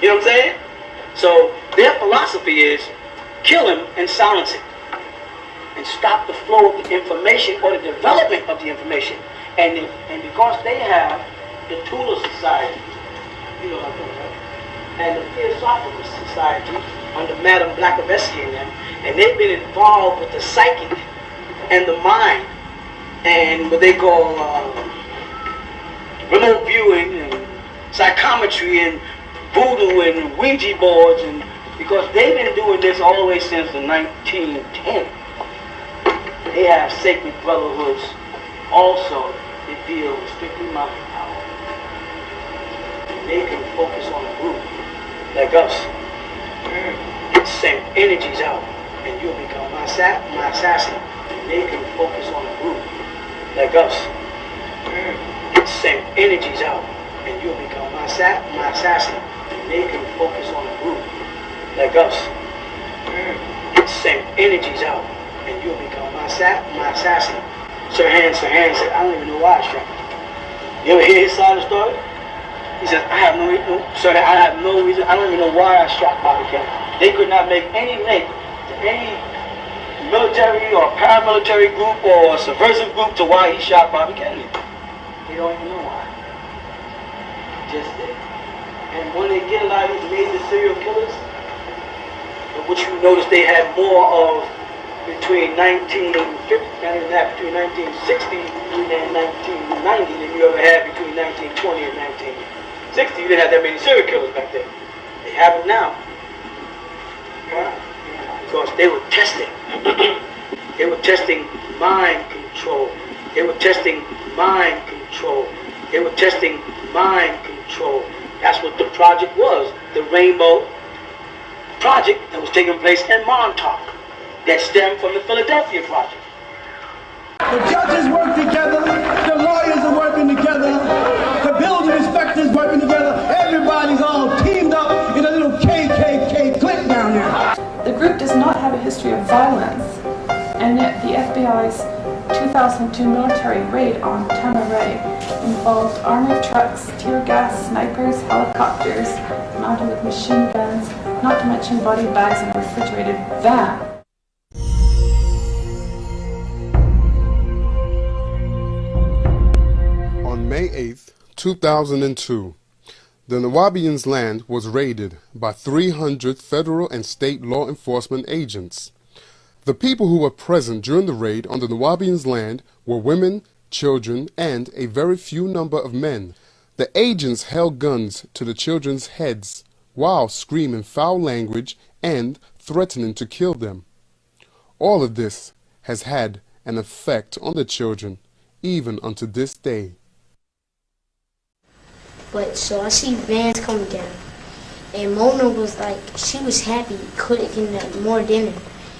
You know what I'm saying? So their philosophy is kill him and silence it, and stop the flow of the information or the development of the information. And because they have the Tula Society, you know what I'm talking about, and the Theosophical Society under Madame Blavatsky and them, and they've been involved with the psychic and the mind and what they call remote viewing and psychometry and voodoo and Ouija boards, and because they've been doing this all the way since the 1910s. They have sacred brotherhoods also that deal with strictly mind power. And they can focus on a group like us. Send energies out and you'll become my assassin. And they can focus on a group like us. Send energies out and you'll become my assassin. And they can focus on a group like us. Send energies out and you'll become my assassin. Sir Hans said, I don't even know why I struck him. You ever hear his side of the story? He says, I have no reason, I don't even know why I shot Bobby Kennedy. They could not make any link to any military or paramilitary group or subversive group to why he shot Bobby Kennedy. They don't even know why. Just did. And when they get a lot of these major serial killers, which you notice they had more of between 1960 and 1990 than you ever had between 1920 and 1960. You didn't have that many serial killers back then. They have them now. Why? Because they were testing. They were testing mind control. They were testing mind control. They were testing mind control. That's what the project was. The Rainbow Project that was taking place in Montauk. That stemmed from the Philadelphia Project. The judges work together, the lawyers are working together, the building inspectors working together, everybody's all teamed up in a little KKK clique down there. The group does not have a history of violence, and yet the FBI's 2002 military raid on Tamaray involved armored trucks, tear gas, snipers, helicopters, mounted with machine guns, not to mention body bags and a refrigerated van. On May 8th, 2002, the Nubians' land was raided by 300 federal and state law enforcement agents. The people who were present during the raid on the Nubians' land were women, children, and a very few number of men. The agents held guns to the children's heads while screaming foul language and threatening to kill them. All of this has had an effect on the children, even unto this day. But so I see vans coming down, and Mona was like, she was happy, couldn't get more dinner.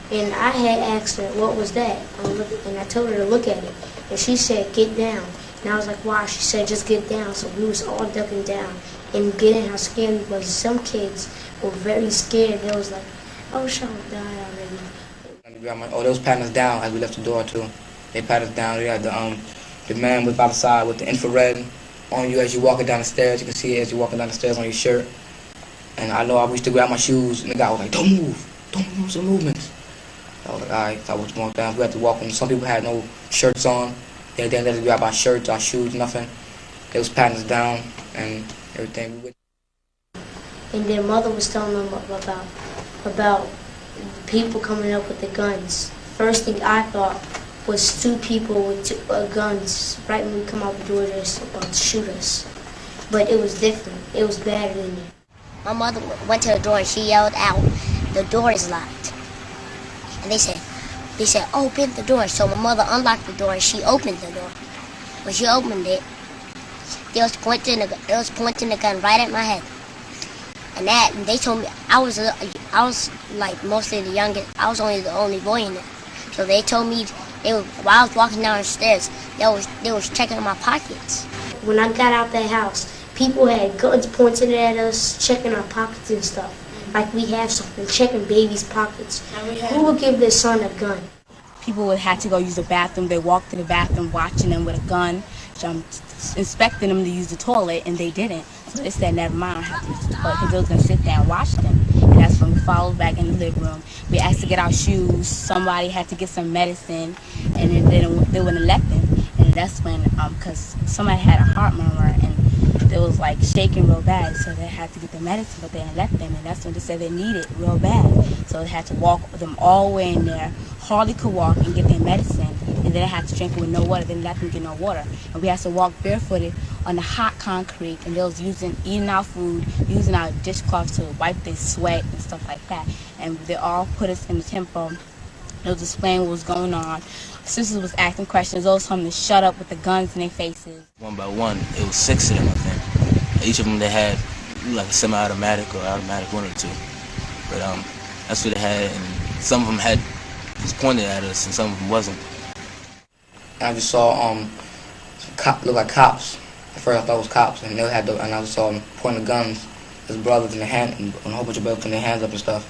And I had asked her, what was that? And I told her to look at it. And she said, get down. And I was like, why? She said, just get down. So we was all ducking down and getting how scared we was. Some kids were very scared. They was like, oh, Sean died already. Oh, they was patting us down as we left the door too. They patted us down. They had the man was by the side with the infrared on you as you walking down the stairs. You can see it as you walking down the stairs on your shirt. And I know I reached to grab my shoes, and the guy was like, don't move some movements. I was like, all right, so I was going down. We had to walk in. Some people had no shirts on. They didn't let us grab our shirts, our shoes, nothing. They was patting us down and everything. And their mother was telling them about people coming up with the guns. First thing I thought was two people with guns right when we come out the door, they're about to shoot us. But it was different. It was better than that. My mother went to the door and she yelled out, the door is locked. And they said, open the door. So my mother unlocked the door and she opened the door. When she opened it, they was pointing the gun right at my head. And they told me I was like mostly the youngest. I was only the only boy in there. So they told me while I was walking down the stairs, they was checking my pockets. When I got out that house, people had guns pointed at us, checking our pockets and stuff. Like we have something, checking babies' pockets. Who would give their son a gun? People would have to go use the bathroom. They walked to the bathroom watching them with a gun. inspecting them to use the toilet, and they didn't. So they said, never mind, I don't have to use the toilet, because they was going to sit there and watch them. And that's when we followed back in the living room. We asked to get our shoes. Somebody had to get some medicine, and then they wouldn't let them. And that's when, because somebody had a heart murmur, and it was like shaking real bad, so they had to get the medicine, but they didn't let them. And that's when they said they needed it real bad. So they had to walk them all the way in there. Hardly could walk and get their medicine, and then they had to drink it with no water. They didn't let them get no water. And we had to walk barefooted on the hot concrete, and they was eating our food, using our dishcloths to wipe their sweat and stuff like that. And they all put us in the temple. They was explaining what was going on. Sisters was asking questions. Those told them to shut up with the guns in their faces. One by one, it was 6 of them, I think. Each of them they had like a semi-automatic or automatic, one or two. But that's what they had, and some of them had was pointed at us, and some of them wasn't. I just saw look like cops. At first I thought it was cops, and they had and I just saw them pointing guns as brothers in their hand, and a whole bunch of brothers putting their hands up and stuff.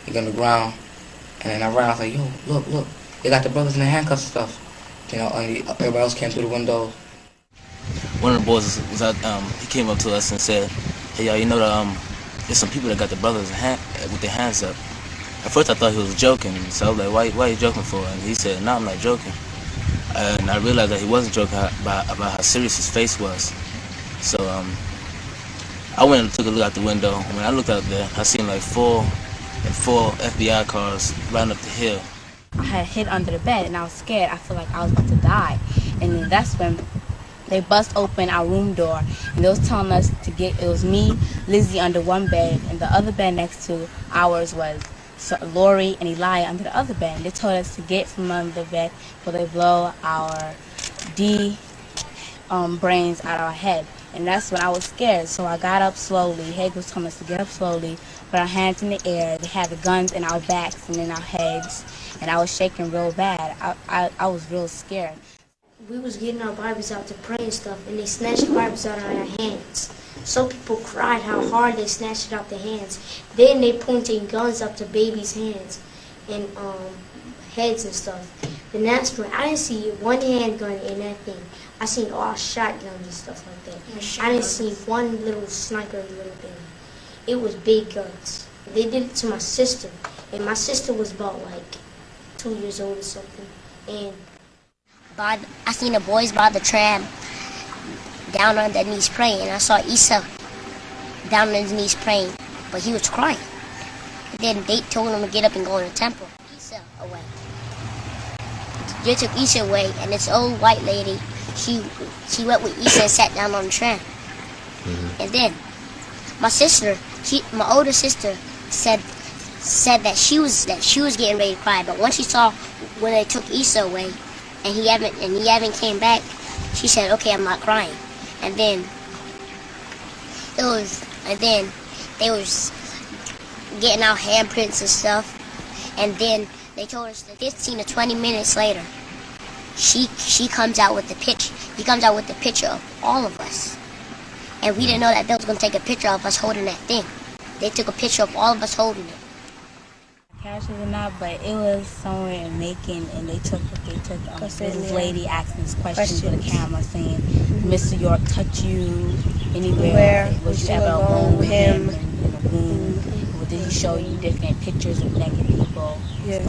They got on the ground, and then I ran. I was like, yo, look, they got the brothers in their handcuffs and stuff. You know, and everybody else came through the windows. One of the boys was out. He came up to us and said, "Hey, y'all, you know there's some people that got the brothers with their hands up." At first I thought he was joking, so I was like, why are you joking for? And he said, no, I'm not joking. And I realized that he wasn't joking about how serious his face was. So I went and took a look out the window. When I looked out there, I seen like four FBI cars riding up the hill. I had hid under the bed, and I was scared. I felt like I was about to die. And then that's when they bust open our room door, and they was telling us to get, it was me, Lizzie under one bed, and the other bed next to ours was Lori and Eli under the other bed. They told us to get from under the bed before they blow our brains out of our head. And that's when I was scared. So I got up slowly. Haig was telling us to get up slowly, put our hands in the air. They had the guns in our backs and in our heads, and I was shaking real bad. I was real scared. We was getting our Bibles out to pray and stuff, and they snatched the Bibles out of our hands. Some people cried how hard they snatched it out their hands. Then they pointed guns up to babies' hands and heads and stuff. The next one, I didn't see one handgun in that thing. I seen all shotguns and stuff like that. I didn't see one little sniper little thing. It was big guns. They did it to my sister, and my sister was about like 2 years old or something. And I seen the boys by the tram down on their knees praying, and I saw Isa down on his knees praying, but he was crying. And then they told him to get up and go in the temple. Isa away. They took Isa away, and this old white lady, she went with Isa and sat down on the tram. And then my sister, my older sister, said that she was getting ready to cry, but once she saw when they took Isa away, and he haven't came back, she said, okay, I'm not crying. And then they was getting our handprints and stuff, and then they told us that 15 to 20 minutes later, he comes out with the picture of all of us. And we didn't know that they was gonna take a picture of us holding that thing. They took a picture of all of us holding it. Characters or not, but it was somewhere in Macon, and they took this lady asking this question with a camera saying, Mr. York touch you anywhere? Was you ever alone with him in a room? Or did he show you different pictures of naked people? Yeah.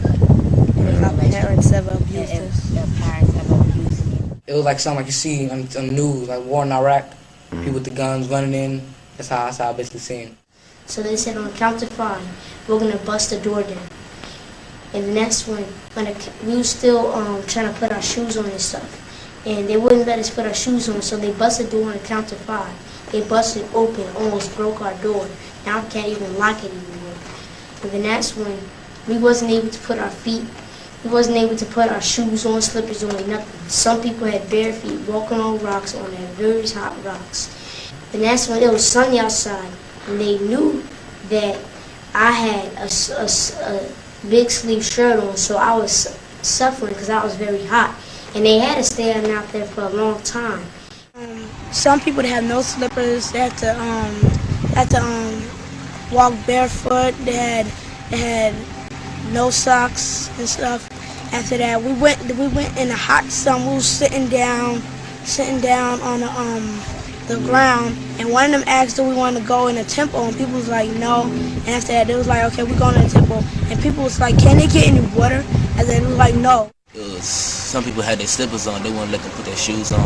Our parents ever abused us. Their parents ever abused you. It was like something like you see on the news, like war in Iraq, people with the guns running in. That's how I basically seen it. so they said on the count of 5, we're going to bust the door down. And the next one, we were still trying to put our shoes on and stuff. And they wouldn't let us put our shoes on, so they busted the door on the count of 5. They busted open, almost broke our door. Now I can't even lock it anymore. And the next one, we wasn't able to put our feet, we wasn't able to put our shoes on, slippers on, nothing. Some people had bare feet walking on rocks, on that very hot rocks. The next one, it was sunny outside, and they knew that I had a big sleeve shirt on, so I was suffering because I was very hot. And they had to stay out there for a long time. Some people that have no slippers, they had to walk barefoot. They had no socks and stuff. After that, we went in the hot sun. We was sitting down sitting down on the ground, and one of them asked if we wanted to go in the temple, and people was like no. And after that, they was like, okay, we're going to the temple, and people was like, can they get any water? And then it was like no. Some people had their slippers on, they wouldn't let them put their shoes on.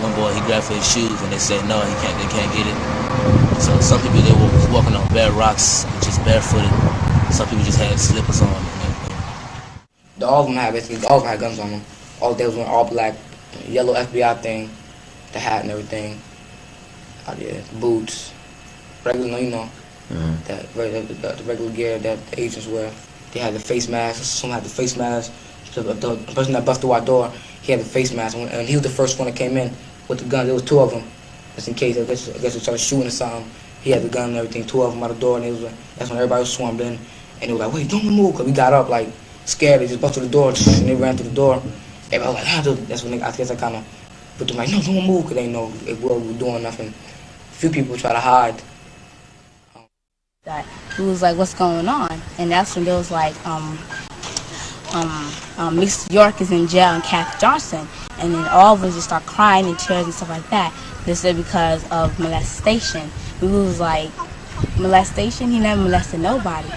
One boy, he grabbed for his shoes, and they said no, they can't get it. So some people, they were walking on bare rocks, just barefooted. Some people just had slippers on. All of them had guns on them. All they was wearing all black, yellow FBI thing, the hat and everything. Boots, regular, the regular gear that the agents wear. They had the face mask. Some had the face mask. The person that busted through our door, he had the face mask, and he was the first one that came in with the gun. There was two of them, just in case. I guess they started shooting or something. He had the gun and everything. Two of them out the door, and that's when everybody was swarmed in. And they were like, "Wait, don't move!" Cause we got up like scared. They just busted the door, and they ran through the door. Everybody was like, that's when I guess I kind of put them like, "No, don't move," cause they know we were doing nothing. A few people try to hide. We was like, "What's going on?" And that's when there was like, Mr. York is in jail and Kath Johnson, and then all of us just start crying and tears and stuff like that. They said because of molestation. We was like, molestation? He never molested nobody.